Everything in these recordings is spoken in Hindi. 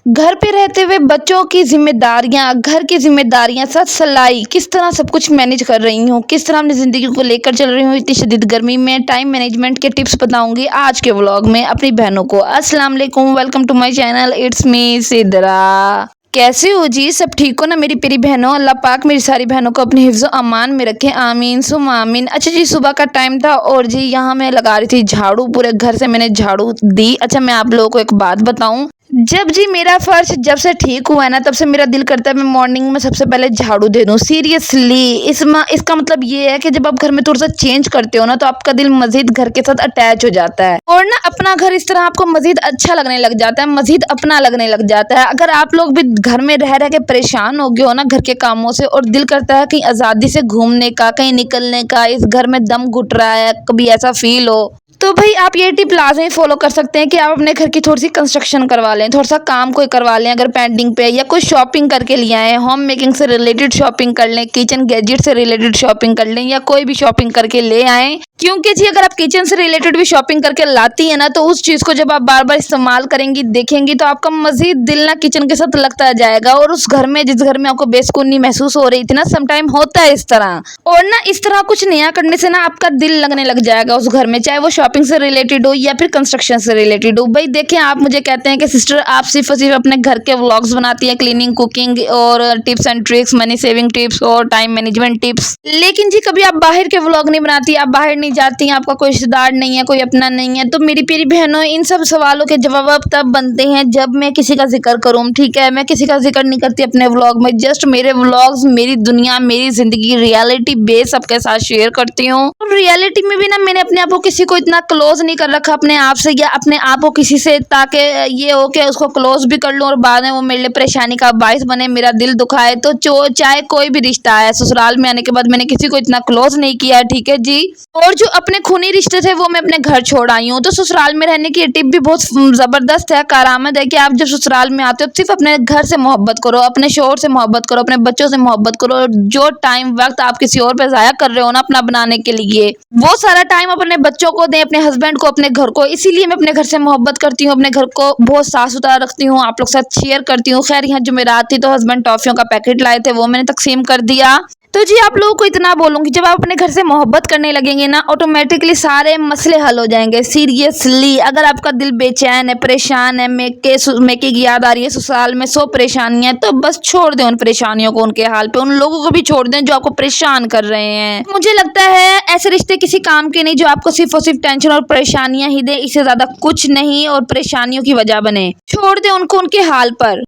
घर पे रहते हुए बच्चों की ज़िम्मेदारियाँ, घर की ज़िम्मेदारियाँ, साथ सलाई, किस तरह सब कुछ मैनेज कर रही हूँ, किस तरह अपनी ज़िंदगी को लेकर चल रही हूँ इतनी शदीद गर्मी में, टाइम मैनेजमेंट के टिप्स बताऊँगी आज के व्लॉग में अपनी बहनों को। अस्सलाम वालेकुम, welcome to my channel, it's me Sidra. कैसे हो जी? सब ठीक हो ना मेरी प्यारी बहनों? अल्लाह पाक मेरी सारी बहनों को अपने हिफ्ज़ अमान में रखे, आमीन सुम आमीन। अच्छा जी, सुबह का टाइम था और जी यहाँ मैं लगा रही थी झाड़ू, पूरे घर से मैंने झाड़ू दी। अच्छा, मैं आप लोगों को एक बात बताऊं, जब जी मेरा फर्श जब से ठीक हुआ है ना, तब से मेरा दिल करता है मैं मॉर्निंग में सबसे पहले झाड़ू दे दूं। सीरियसली इसका मतलब ये है कि जब आप घर में थोड़ा सा चेंज करते हो ना, तो आपका दिल मजीद घर के साथ अटैच हो जाता है और ना अपना घर इस तरह आपको मजीद अच्छा लगने लग जाता है, मजीद अपना लगने लग जाता है। अगर आप लोग भी घर में रह रह के परेशान हो गए हो ना घर के कामों से, और दिल करता है कहीं आज़ादी से घूमने का, कहीं निकलने का, इस घर में दम घुट रहा है, कभी ऐसा फील हो, तो भाई आप ये टिप लाजमी फॉलो कर सकते हैं कि आप अपने घर की थोड़ी सी कंस्ट्रक्शन करवा लें, थोड़ा सा काम कोई करवा लें अगर पेंडिंग पे, या कोई शॉपिंग करके ले आए, होम मेकिंग से रिलेटेड शॉपिंग कर लें, किचन गैजेट से रिलेटेड शॉपिंग कर लें, या कोई भी शॉपिंग करके ले आए। क्योंकि जी अगर आप किचन से रिलेटेड भी शॉपिंग करके लाती है ना, तो उस चीज़ को जब आप बार बार इस्तेमाल करेंगी, देखेंगी, तो आपका मजीद दिल ना किचन के साथ लगता जाएगा, और उस घर में, जिस घर में आपको बेसुकूनी महसूस हो रही थी ना, समटाइम होता है इस तरह, और ना इस तरह कुछ नया करने से ना आपका दिल लगने लग जाएगा उस घर में, चाहे वो शॉपिंग से रिलेटेड हो या फिर कंस्ट्रक्शन से रिलेटेड हो। भाई देखिए, आप मुझे कहते हैं कि सिस्टर आप सिर्फ और सिर्फ अपने घर के व्लॉग्स बनाती हैं, क्लीनिंग, कुकिंग और tips and tricks, money saving tips और टाइम मैनेजमेंट टिप्स, लेकिन जी कभी आप बाहर के व्लॉग नहीं बनाती, आप बाहर नहीं जाती हैं, आपका कोई रिश्तेदार नहीं है, कोई अपना नहीं है। तो मेरी प्यारी बहनों, इन सब सवालों के जवाब अब तब बनते हैं जब मैं किसी का जिक्र करूँ, ठीक है? मैं किसी का जिक्र नहीं करती अपने व्लॉग में, जस्ट मेरे व्लॉग्स मेरी दुनिया, मेरी जिंदगी, रियलिटी बेस सबके साथ शेयर करती हूँ। रियलिटी में भी ना मैंने अपने आप को किसी को इतना क्लोज नहीं कर रखा अपने आप से, या अपने आप को किसी से, ताकि ये हो कि उसको क्लोज भी कर लूं और बाद में वो मेरे लिए परेशानी का बाइस बने, मेरा दिल दुखाए। तो चाहे कोई भी रिश्ता है, ससुराल में आने के बाद मैंने किसी को इतना क्लोज नहीं किया है, ठीक है जी। और जो अपने खूनी रिश्ते थे वो मैं अपने घर छोड़ आई हूँ। तो ससुराल में रहने की टिप भी बहुत जबरदस्त है, कारआमद है कि आप जब ससुराल में आते हो सिर्फ अपने घर से मोहब्बत करो, अपने शोहर से मोहब्बत करो, अपने बच्चों से मोहब्बत करो, और जो टाइम वक्त आप किसी और पे जाया कर रहे हो ना अपना बनाने के लिए, वो सारा टाइम अपने बच्चों को दें, अपने हस्बैंड को, अपने घर को। इसीलिए मैं अपने घर से मोहब्बत करती हूँ, अपने घर को बहुत साफ सुथरा रखती हूँ, आप लोग के साथ शेयर करती हूँ। खैर यहाँ जुमेरात थी तो हस्बैंड टॉफियों का पैकेट लाए थे, वो मैंने तकसीम कर दिया। तो जी आप लोगों को इतना बोलूंगी, जब आप अपने घर से मोहब्बत करने लगेंगे ना, ऑटोमेटिकली सारे मसले हल हो जाएंगे। सीरियसली अगर आपका दिल बेचैन है, परेशान है, मेके की याद आ रही है, ससुराल में 100 परेशानियां हैं, तो बस छोड़ दें उन परेशानियों को उनके हाल पे, उन लोगों को भी छोड़ दें जो आपको परेशान कर रहे हैं। मुझे लगता है ऐसे रिश्ते किसी काम के नहीं जो आपको सिर्फ और सिर्फ टेंशन और परेशानियां ही दे, इससे ज्यादा कुछ नहीं, और परेशानियों की वजह बने। छोड़ दें उनको उनके हाल पर।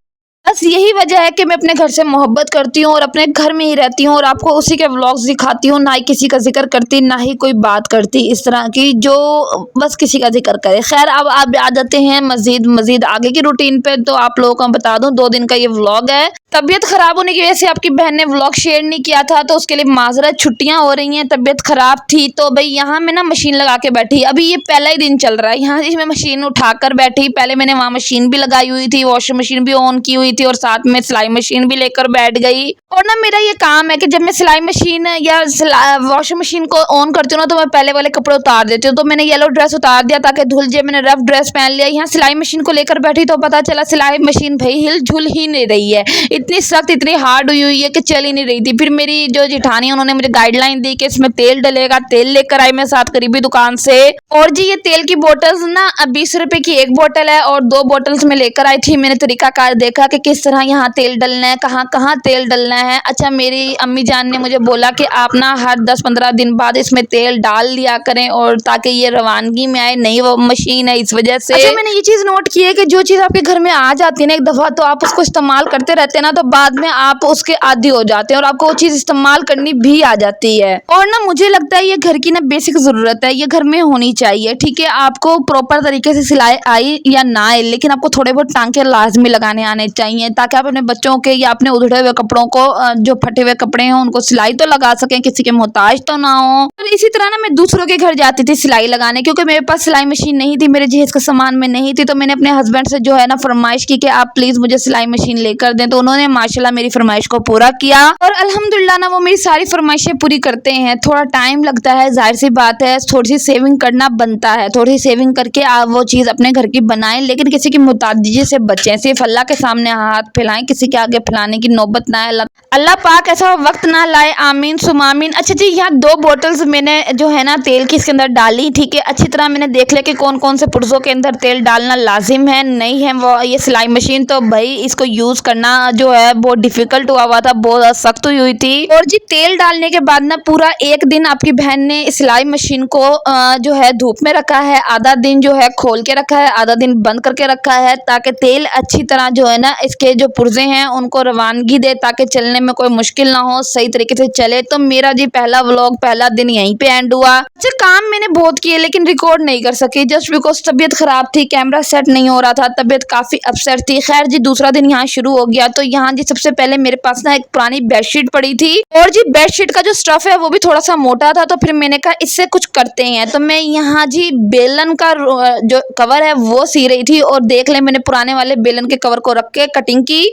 बस यही वजह है कि मैं अपने घर से मोहब्बत करती हूँ और अपने घर में ही रहती हूँ, और आपको उसी के व्लॉग्स दिखाती हूँ, ना ही किसी का जिक्र करती, ना ही कोई बात करती इस तरह की जो बस किसी का जिक्र करे। खैर अब आप आ जाते हैं मजीद आगे की रूटीन पे। तो आप लोगों को बता दूं, 2 दिन का ये व्लॉग है। तबीयत खराब होने की वजह से आपकी बहन ने व्लॉग शेयर नहीं किया था, तो उसके लिए माजरत, छुट्टियां हो रही हैं, तबीयत खराब थी। तो भाई यहाँ मैं ना मशीन लगा के बैठी, अभी ये पहला ही दिन चल रहा है, यहाँ इसमें मशीन उठाकर बैठी। पहले मैंने वहाँ मशीन भी लगाई हुई थी, वॉशिंग मशीन भी ऑन की हुई थी, और साथ में सिलाई मशीन भी लेकर बैठ गई। और ना मेरा ये काम है कि जब मैं सिलाई मशीन या वॉशिंग मशीन को ऑन करती हूँ ना, तो मैं पहले वाले कपड़े उतार देती हूँ। तो मैंने येलो ड्रेस उतार दिया ताकि धुल जाए, मैंने रफ ड्रेस पहन लिया। यहाँ सिलाई मशीन को लेकर बैठी तो पता चला सिलाई मशीन भाई हिल झुल ही नहीं रही है, इतनी सख्त, इतनी हार्ड हुई है कि चल ही नहीं रही थी। फिर मेरी जो जिठानी उन्होंने मुझे गाइडलाइन दी कि इसमें तेल डलेगा, तेल लेकर आई मैं साथ करीबी दुकान से। और जी ये तेल की बोतल्स ना 20 रुपए की एक बोतल है, और 2 बोतल्स में लेकर आई थी। मैंने तरीकाकार देखा कि किस तरह यहाँ तेल डलना है, कहाँ कहाँ तेल डलना है। अच्छा, मेरी अम्मी जान ने मुझे बोला कि आप ना हर 10-15 दिन बाद इसमें तेल डाल लिया करें, और ताकि ये रवानगी में आए, नई वो मशीन है इस वजह से। अच्छा, मैंने ये चीज नोट की है कि जो चीज आपके घर में आ जाती है ना एक दफा, तो आप उसको इस्तेमाल करते रहते हैं ना, तो बाद में आप उसके आदी हो जाते हैं और आपको वो चीज इस्तेमाल करनी भी आ जाती है। और ना मुझे लगता है ये घर की ना बेसिक जरूरत है, ये घर में होनी चाहिए, ठीक है? आपको प्रॉपर तरीके से सिलाई आई या ना आए, लेकिन आपको थोड़े बहुत टांके लाजमी लगाने आने चाहिए। लगाई हैं ताकि आप अपने बच्चों के या अपने उधड़े हुए कपड़ों को जो फटे हुए कपड़े हैं उनको सिलाई तो लगा सकें, किसी के मोहताज तो ना हो। और इसी तरह ना मैं दूसरों के घर जाती थी सिलाई लगाने, क्योंकि मेरे पास सिलाई मशीन नहीं थी, मेरे जहेज का सामान में नहीं थी। तो मैंने अपने हस्बैंड से जो है ना फरमाइश की कि आप प्लीज़ मुझे सिलाई मशीन लेकर दें। तो उन्होंने माशाल्लाह मेरी फरमाइश को पूरा किया और अल्हम्दुलिल्लाह ना वो मेरी सारी फरमाइशें पूरी करते हैं। थोड़ा टाइम लगता है, जाहिर सी बात है, थोड़ी सी सेविंग करना बनता है, थोड़ी सेविंग करके आप वो चीज़ अपने घर की बनाएं, लेकिन किसी की मुतादिजी से बचें। सिर्फ अल्लाह के सामने हाथ फैलाएं, किसी के आगे फैलाने की नौबत ना आए। अल्लाह पाक ऐसा वक्त ना लाए, आमीन सुमामीन। अच्छा जी, यहाँ 2 बोतल्स मैंने जो है ना तेल की इसके अंदर डाली, ठीक है। अच्छी तरह मैंने देख लिया कि कौन कौन से पुर्जों के अंदर तेल डालना लाजिम है, नहीं है। वो ये सिलाई मशीन तो भाई इसको यूज़ करना जो है बहुत डिफ़िकल्ट हुआ था, बहुत सख्त हुई थी। और जी तेल डालने के बाद ना पूरा एक दिन आपकी बहन ने सिलाई मशीन को जो है धूप में रखा है, आधा दिन जो है खोल के रखा है, आधा दिन बंद करके रखा है, ताकि तेल अच्छी तरह जो है ना इसके जो पुर्जे हैं उनको रवानगी दे, ताकि चलने में कोई मुश्किल ना हो, सही तरीके से चले। तो मेरा जी पहला व्लॉग, पहला दिन यहीं पे एंड हुआ। अच्छा, काम मैंने बहुत किए लेकिन रिकॉर्ड नहीं कर सकी, जस्ट बिकॉज तबीयत खराब थी, कैमरा सेट नहीं हो रहा था, तबीयत काफ़ी अपसेट थी। खैर जी दूसरा दिन यहाँ शुरू हो गया। तो यहाँ जी सबसे पहले मेरे पास ना एक पुरानी बेडशीट पड़ी थी और जी बेडशीट का जो स्टफ है वो भी थोड़ा सा मोटा था। तो फिर मैंने कहा इससे कुछ करते हैं। तो मैं यहाँ जी बेलन का जो कवर है वो सी रही थी और देख ले मैंने पुराने वाले बेलन के कवर को रख के कटिंग की।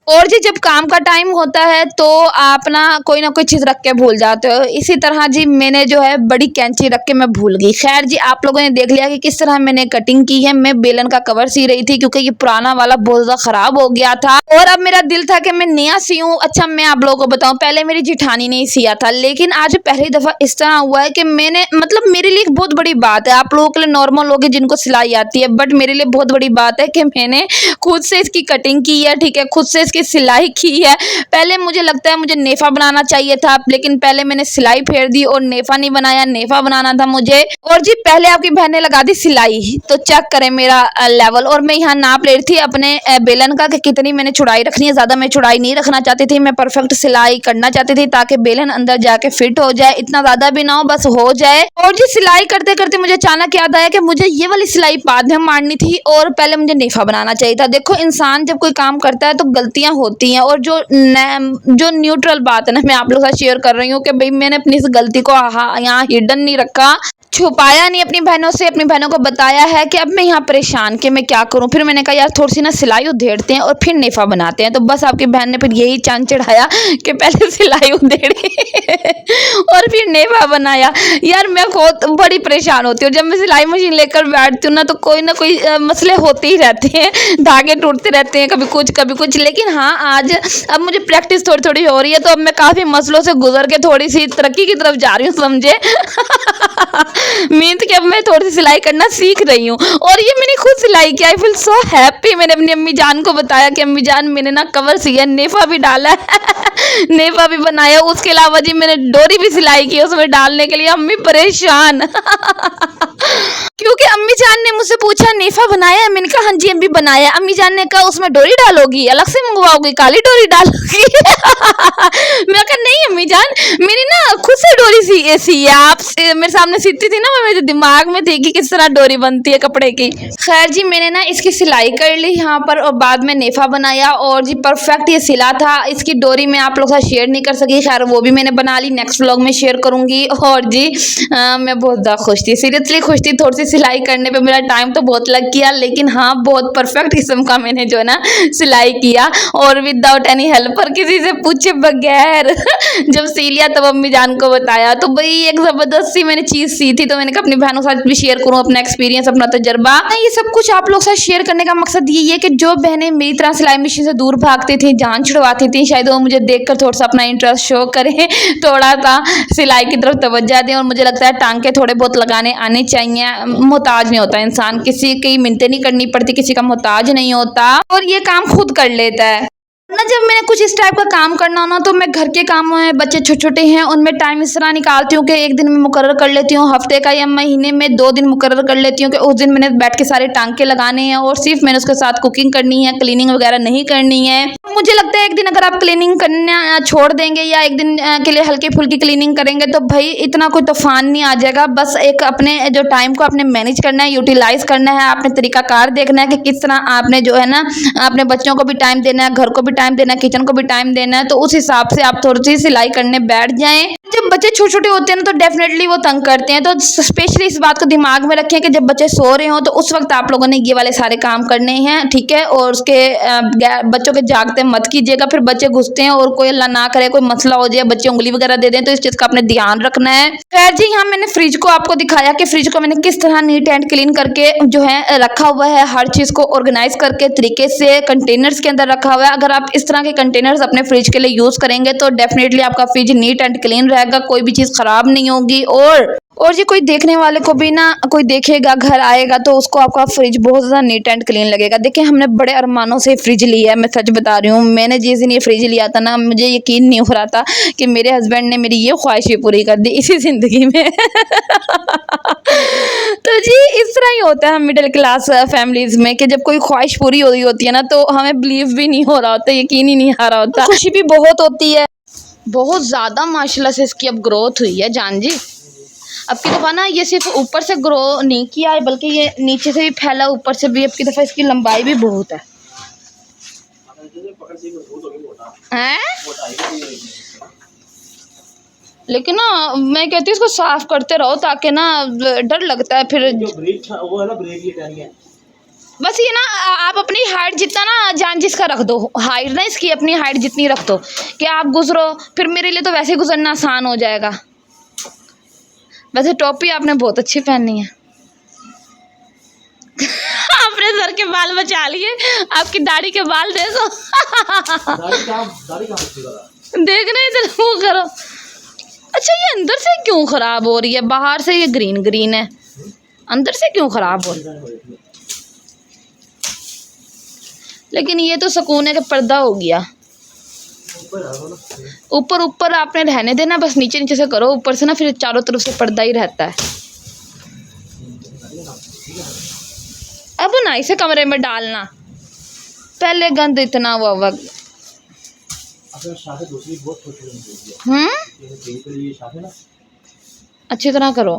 और जी जब काम का टाइम होता है तो आप ना कोई चीज़ रख के भूल जाते हो। इसी तरह जी मैंने जो है बड़ी कैंची रख के मैं भूल गई। खैर जी आप लोगों ने देख लिया कि किस तरह मैंने कटिंग की है। मैं बेलन का कवर सी रही थी क्योंकि ये पुराना वाला बहुत ज़्यादा ख़राब हो गया था और अब मेरा दिल था कि मैं नया सीऊँ। अच्छा मैं आप लोगों को बताऊँ, पहले मेरी जिठानी ने सिया था, लेकिन आज पहली दफ़ा इस तरह हुआ है कि मैंने मतलब मेरे लिए एक बहुत बड़ी बात है। आप लोगों के लिए नॉर्मल लोग हैं जिनको सिलाई आती है, बट मेरे लिए बहुत बड़ी बात है कि मैंने खुद से इसकी कटिंग की है, ठीक है, खुद से की सिलाई की है। पहले मुझे लगता है मुझे नेफा बनाना चाहिए था, लेकिन पहले मैंने सिलाई फेर दी और नेफा नहीं बनाया, नेफा बनाना था मुझे। और जी पहले आपकी बहन ने लगा दी सिलाई, तो चेक करें मेरा लेवल। और मैं यहाँ नाप ले रही थी अपने बेलन का कि कितनी मैंने चौड़ाई रखनी है। ज़्यादा मैं चौड़ाई नहीं रखना चाहती थी, मैं परफेक्ट सिलाई करना चाहती थी ताकि बेलन अंदर जाके फिट हो जाए, इतना ज़्यादा भी ना हो, बस हो जाए। और जी सिलाई करते करते मुझे अचानक याद आया कि मुझे ये वाली सिलाई बाद में मारनी थी और पहले मुझे नेफा बनाना चाहिए था। देखो इंसान जब कोई काम करता है तो गलतियां होती हैं, और जो न्यूट्रल बात है ना मैं आप लोगों के साथ शेयर कर रही हूँ कि भाई मैंने अपनी इस गलती को यहाँ हिडन नहीं रखा, छुपाया नहीं अपनी बहनों से, अपनी बहनों को बताया है कि अब मैं यहाँ परेशान कि मैं क्या करूँ। फिर मैंने कहा यार थोड़ी सी ना सिलाई उधेड़ते हैं और फिर नेफा बनाते हैं। तो बस आपकी बहन ने फिर यही चांद चढ़ाया कि पहले सिलाई उधेड़ी और फिर नेफा बनाया। यार मैं खुद बड़ी परेशान होती हूँ जब मैं सिलाई मशीन लेकर बैठती हूँ ना कोई मसले होते ही रहते हैं, धागे टूटते रहते हैं, कभी कुछ। लेकिन हाँ आज अब मुझे प्रैक्टिस थोड़ी थोड़ी हो रही है, तो अब मैं काफ़ी मसलों से गुजर के थोड़ी सी तरक्की की तरफ जा रही हूँ, समझे। मीन्स कि अब मैं थोड़ी सी सिलाई करना सीख रही हूँ और ये मैंने खुद सिलाई किया। I feel so happy. मैंने अपनी अम्मी जान को बताया कि अम्मी जान मैंने ना कवर सिया, नेफा भी डाला है नेफा भी बनाया, उसके अलावा जी मैंने डोरी भी सिलाई की उसमें डालने के लिए। अम्मी परेशान क्योंकि अम्मी जान ने मुझसे पूछा नेफा बनाया है, मैंने कहा हाँ जी अम्मी बनाया। अम्मी जान ने कहा उसमें डोरी डालोगी, अलग से मंगवाओगी, काली डोरी डालोगी मैं कहा नहीं अम्मी जान, मेरी ना खुद से डोरी सी है, आप मेरे सामने सीती थी ना, मेरे दिमाग में थी कि किस तरह डोरी बनती है कपड़े की। खैर जी मैंने ना इसकी सिलाई कर ली यहाँ पर और बाद में नेफा बनाया और जी परफेक्ट ये सिला था। इसकी डोरी मैं आप लोग के साथ शेयर नहीं कर सकी, खैर वो भी मैंने बना ली, नेक्स्ट व्लॉग में शेयर करूंगी। और जी मैं बहुत ज़्यादा खुश थी, सीरियसली खुश थी। थोड़ी सी सिलाई करने पे मेरा टाइम तो बहुत लग गया, लेकिन हाँ बहुत परफेक्ट किस्म का मैंने जो है ना सिलाई किया और विदाउट एनी हेल्पर, किसी से पूछे बगैर जब सी लिया तब अम्मी जान को बताया। तो भाई एक ज़बरदस्ती मैंने चीज़ सी थी, तो मैंने कहा अपनी बहनों के साथ भी शेयर करूँ अपना एक्सपीरियंस, अपना तजर्बा। ये सब कुछ आप लोग साथ शेयर करने का मकसद ये है कि जो बहनें मेरी तरह सिलाई मशीन से दूर भागती थी, जान छुड़वाती थी, शायद वो मुझे देखकर थोड़ा सा अपना इंटरेस्ट शो करें, थोड़ा सा सिलाई की तरफ तवज्जो दें। और मुझे लगता है टांके थोड़े बहुत लगाने आने चाहिए। मोहताज नहीं होता इंसान, किसी की मिन्नतें नहीं करनी पड़ती, किसी का मोहताज नहीं होता और ये काम खुद कर लेता है ना। जब मैंने कुछ इस टाइप का काम करना हो ना तो मैं घर के कामों में, बच्चे छोटे छोटे हैं उनमें टाइम इस तरह निकालती हूँ कि एक दिन मैं मुकर्रर कर लेती हूँ, हफ्ते का या महीने में 2 दिन मुकर्रर कर लेती हूँ कि उस दिन मैंने बैठ के सारे टांके लगाने हैं और सिर्फ मैंने उसके साथ कुकिंग करनी है, क्लीनिंग वगैरह नहीं करनी है। मुझे लगता है एक दिन अगर आप क्लीनिंग करना छोड़ देंगे या एक दिन के लिए हल्की फुल्की क्लीनिंग करेंगे तो भाई इतना कोई तूफान नहीं आ जाएगा। बस एक अपने जो टाइम को आपने मैनेज करना है, यूटिलाइज करना है, आपने तरीकाकार देखना है कि किस तरह आपने जो है ना अपने बच्चों को भी टाइम देना है, घर को भी टाइम देना है, किचन को भी टाइम देना है। तो उस हिसाब से आप थोड़ी सी सिलाई करने बैठ जाएं। जब बच्चे छोटे छोटे होते हैं ना तो डेफिनेटली वो तंग करते हैं, तो स्पेशली इस बात को दिमाग में रखें कि जब बच्चे सो रहे हो तो उस वक्त आप लोगों ने ये वाले सारे काम करने हैं, ठीक है। और उसके बच्चों के जागते मत कीजिएगा, फिर बच्चे घुसते हैं और कोई अल्लाह ना करे कोई मसला हो जाए, बच्चे उंगली वगैरह दे दें, तो इस चीज़ का आपने ध्यान रखना है। खैर जी, यहाँ मैंने फ्रिज को आपको दिखाया कि फ्रिज को मैंने किस तरह नीट एंड क्लीन करके जो है रखा हुआ है, हर चीज़ को ऑर्गेनाइज करके तरीके से कंटेनर्स के अंदर रखा हुआ है। अगर आप इस तरह के कंटेनर्स अपने फ्रिज के लिए यूज़ करेंगे तो डेफिनेटली आपका फ्रिज नीट एंड क्लीन रहेगा, कोई भी चीज़ खराब नहीं होगी। और जी कोई देखने वाले को भी ना, कोई देखेगा घर आएगा तो उसको आपका फ्रिज बहुत ज़्यादा नीट एंड क्लीन लगेगा। देखिए हमने बड़े अरमानों से फ्रिज लिया है, मैं सच बता रही हूँ। मैंने जिस दिन ये फ्रिज लिया था ना, मुझे यकीन नहीं हो रहा था कि मेरे हस्बैंड ने मेरी ये ख्वाहिशें पूरी कर दी इसी ज़िंदगी में। तो जी इस तरह ही होता है हम मिडिल क्लास फैमिलीज़ में कि जब कोई ख्वाहिश पूरी हो रही होती है ना तो हमें बिलीव भी नहीं हो रहा होता, यकीन ही नहीं आ रहा होता, खुशी भी बहुत होती है। बहुत ज़्यादा माशाल्लाह से इसकी अब ग्रोथ हुई है जान जी। अब की दफ़ा ना ये सिर्फ ऊपर से ग्रो नहीं किया है बल्कि ये नीचे से भी फैला, ऊपर से भी। अब की दफ़ा इसकी लंबाई भी बहुत है। लेकिन ना मैं कहती हूँ इसको साफ करते रहो ताकि ना डर लगता है फिर वो है ना ब्रेक। बस ये ना आप अपनी हाइट जितना ना जान जिसका रख दो, हाइट ना इसकी अपनी हाइट जितनी रख दो कि आप गुजरो, फिर मेरे लिए तो वैसे ही गुजरना आसान हो जाएगा। वैसे टोपी आपने बहुत अच्छी पहनी है। आपने सर के बाल बचा लिए, आपकी दाढ़ी के बाल देखो। देखना इधर वो करो। अच्छा ये अंदर से क्यों खराब हो रही है? बाहर से ये ग्रीन ग्रीन है, अंदर से क्यों खराब हो रही है? लेकिन ये तो सुकून है कि पर्दा हो गया। ऊपर ऊपर आपने रहने देना, बस नीचे नीचे से करो, ऊपर से ना फिर चारों तरफ से पर्दा ही रहता है। अब ना इसे कमरे में डालना, पहले गंद इतना हुआ वक्त। अच्छी तरह करो,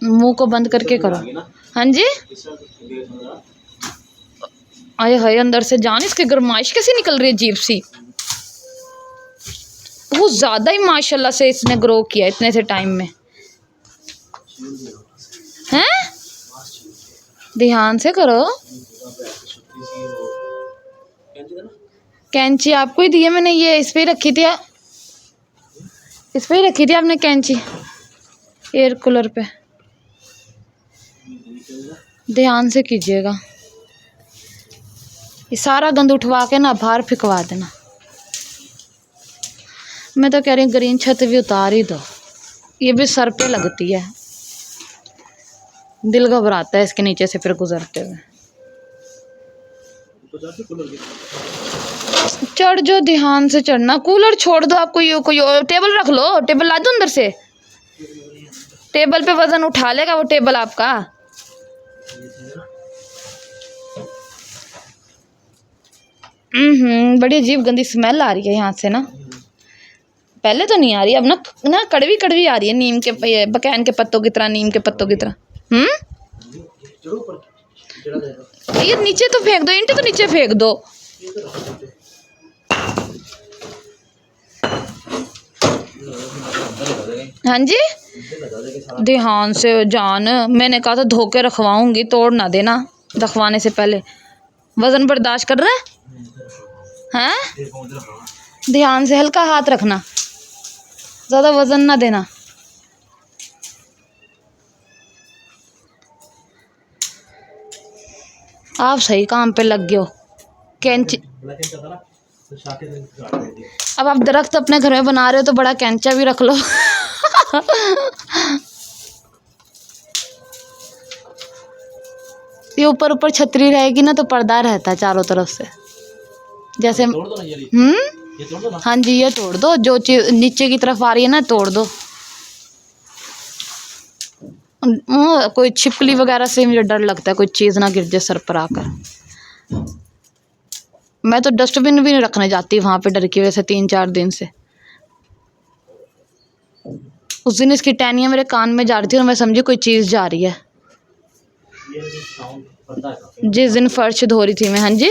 मुंह को बंद करके करो। हाँ जी, आए हाय अंदर से जान इसकी गरमाइश कैसे निकल रही है अजीब सी। बहुत ज़्यादा ही माशाल्लाह से इसने ग्रो किया इतने से टाइम में। हैं ध्यान से करो, कैंची आपको ही दी है मैंने, ये इस पे ही रखी थी, इस पे ही रखी थी आपने कैंची एयर कूलर पे। ध्यान से कीजिएगा, ये सारा गंद उठवा के ना बाहर फेंकवा देना। मैं तो कह रही हूँ ग्रीन छत भी उतार ही दो, ये भी सर पे लगती है, दिल घबराता है इसके नीचे से फिर गुजरते हुए। चढ़ जो, ध्यान से चढ़ना। कूलर छोड़ दो, आप कोई टेबल रख लो, टेबल ला दो अंदर से, टेबल पे वजन उठा लेगा वो टेबल आपका। बड़ी अजीब गंदी स्मेल आ रही है यहाँ से ना, पहले तो नहीं आ रही, अब ना कड़वी कड़वी आ रही है, नीम के बकैन के पत्तों की तरह, नीम के पत्तों की तरह। ये नीचे तो फेंक दो, ईंटें तो नीचे फेंक दो। हाँ जी, ध्यान से जान, मैंने कहा था धोके रखवाऊंगी, तोड़ ना देना रखवाने से पहले। वजन बर्दाश्त कर रहा है? हैं ध्यान से, हल्का हाथ रखना, ज़्यादा वजन ना देना। आप सही काम पे लग गए हो। कैंची, अब आप दरख्त अपने घर में बना रहे हो तो बड़ा कैंचा भी रख लो। ये ऊपर ऊपर छतरी रहेगी ना तो पर्दा रहता है चारों तरफ से, जैसे हाँ जी, ये तोड़ दो, जो चीज नीचे की तरफ आ रही है ना तोड़ दो। कोई छिपकली वगैरह से मुझे डर लगता है, कोई चीज़ ना गिर जाए सर पर आकर। मैं तो डस्टबिन भी नहीं रखने जाती वहाँ पे डर की वजह से 3-4 दिन से। उस दिन इसकी टहनियाँ मेरे कान में जा रही थी और मैं समझी कोई चीज़ जा रही है। जिस दिन फर्श धो रही थी मैं। हाँ जी,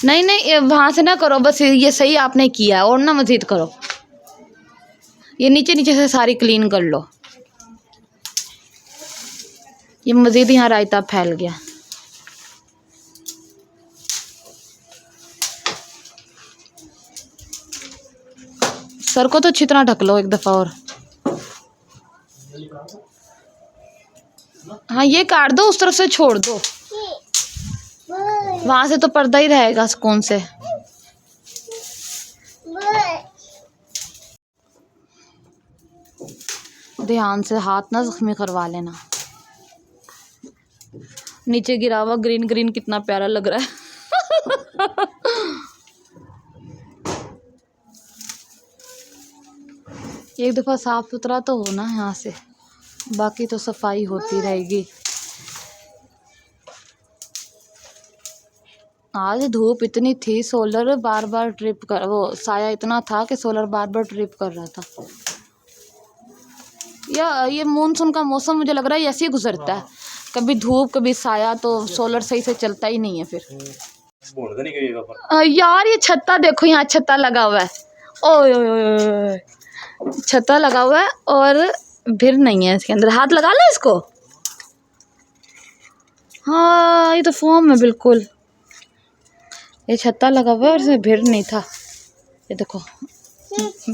नहीं नहीं वहाँ से ना करो, बस ये सही आपने किया और ना मज़ीद करो, ये नीचे नीचे से सारी क्लीन कर लो। ये मज़ीद यहाँ रायता फैल गया। सर को तो अच्छी तरह ढक लो एक दफ़ा और। हाँ ये काट दो, उस तरफ से छोड़ दो, वहां से तो पर्दा ही रहेगा सुकून से। ध्यान से हाथ ना जख्मी करवा लेना। नीचे गिरा हुआ ग्रीन ग्रीन कितना प्यारा लग रहा है। एक दफ़ा साफ सुथरा तो हो ना यहाँ से, बाकी तो सफाई होती रहेगी। आज धूप इतनी थी, सोलर बार बार ट्रिप कर, वो साया इतना था कि सोलर बार बार ट्रिप कर रहा था। या ये मानसून का मौसम मुझे लग रहा है ऐसे ही गुजरता है, कभी धूप कभी साया, तो सोलर सही से चलता ही नहीं है फिर। यार ये छत्ता देखो, यहाँ छत्ता लगा हुआ है, ओए ओए ओए, छत्ता लगा हुआ है और फिर नहीं है इसके अंदर। हाथ लगा लो इसको। हाँ ये तो फोम है बिल्कुल। ये छत्ता लगा हुआ है और इसमें भिड़ नहीं था। ये देखो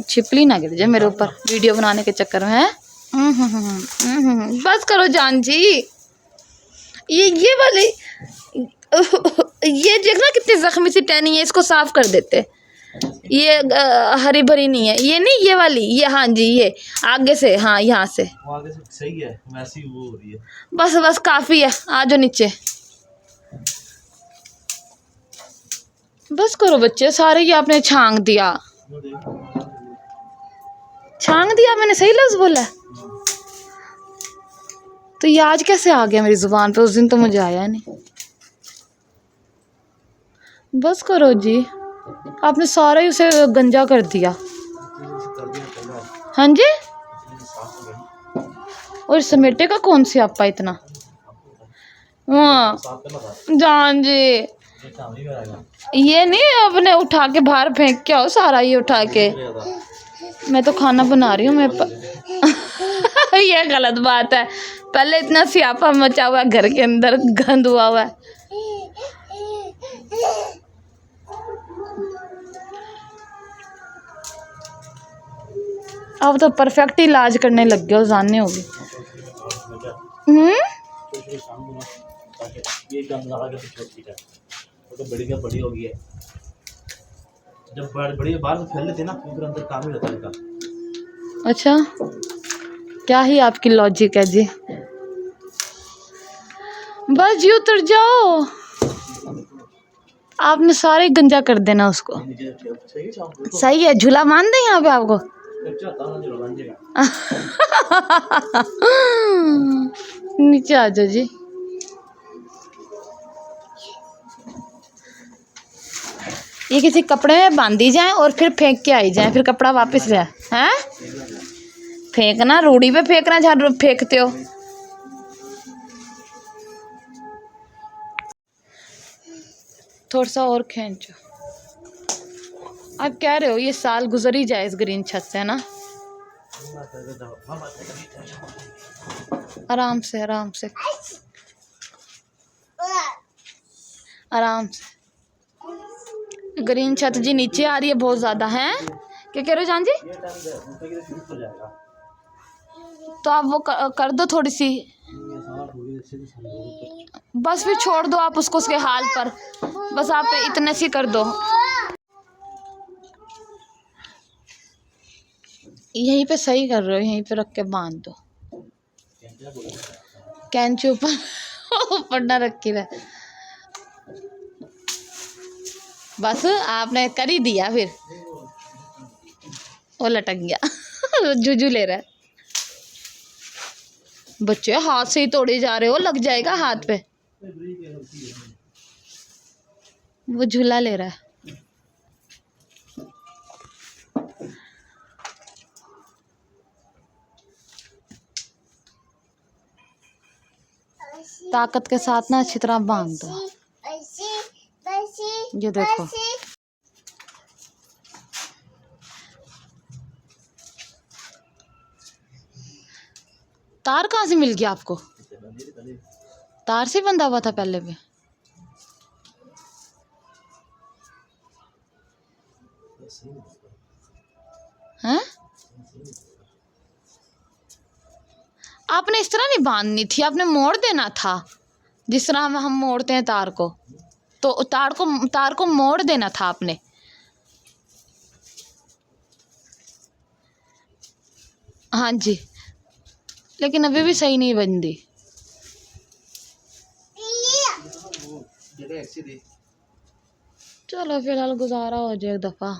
छिपली ना गिर जाए मेरे ऊपर वीडियो बनाने के चक्कर में। बस करो जान जी। ये वाली ये देखना कितनी जख्मी सी टहनी है, इसको साफ कर देते। ये हरी भरी नहीं है, ये नहीं, ये वाली, ये हाँ जी, ये आगे से, हाँ यहाँ से आगे से सही है, वैसी वो हो रही है। बस बस काफ़ी है, आ जाओ नीचे। बस करो बच्चे, सारे ये आपने छांग दिया। छांग दिया मैंने, सही लफ्ज़ बोला। तो ये आज कैसे आ गया मेरी ज़ुबान पे, उस दिन तो मुझे आया नहीं। बस करो जी, आपने सारा ही उसे गंजा कर दिया। हाँ जी, और समेटे का कौन सी आपा इतना। हाँ जान जी, ये नहीं अपने उठा के बाहर फेंक के आओ सारा, ये उठा के। मैं तो खाना बना रही हूँ, ये गलत बात है। पहले इतना स्यापा मचा हुआ घर के अंदर, गंद हुआ हुआ है। अब तो परफेक्ट इलाज करने लग गए हो, जानने होगी। बड़ी हो गई है, जब बड़ी बाहर फैल लेते ना फिर अंदर काम ही रहता है इनका। अच्छा, क्या ही आपकी लॉजिक है जी। बस जी उतर जाओ, आपने सारे गंजा कर देना उसको। सही है, झूला मान दे यहाँ पे आपको। नीचे आ जाओ जी। ये किसी कपड़े में बांधी जाए और फिर फेंक के आई जाए, फिर कपड़ा वापस ले हैं। फेंकना रूढ़ी पे फेंकना, जहाँ फेंकते हो। थोड़ा सा और खींचो। आप कह रहे हो ये साल गुजर ही जाए इस ग्रीन छत से, ना। आराम से आराम से आराम से। ग्रीन छत जी नीचे आ रही है बहुत ज्यादा, है क्या कह रहे हो जान जी। तो आप वो कर दो थोड़ी सी, बस फिर छोड़ दो आप उसको उसके हाल पर। बस आप इतने सी कर दो। यहीं पे सही कर रहे हो, यहीं पे रख के बांध दो। कैंची ऊपर ऊपर ना रखी रहे। बस आपने कर ही दिया, फिर वो लटक गया। जुजू ले रहा है। बच्चे हाथ से ही तोड़े जा रहे हो, लग जाएगा हाथ पे। वो झूला ले रहा है। ताकत के साथ ना अच्छी तरह बांध दो। ये देखो, तार कहाँ से मिल गया आपको? तार से बंधा हुआ था पहले भी। हैं? आपने इस तरह नहीं बांधनी थी, आपने मोड़ देना था जिस तरह हम मोड़ते हैं तार को। तो तार को मोड़ देना था आपने। हाँ जी, लेकिन अभी भी सही नहीं बंधी। चलो फिलहाल गुजारा हो जाए एक दफ़ा।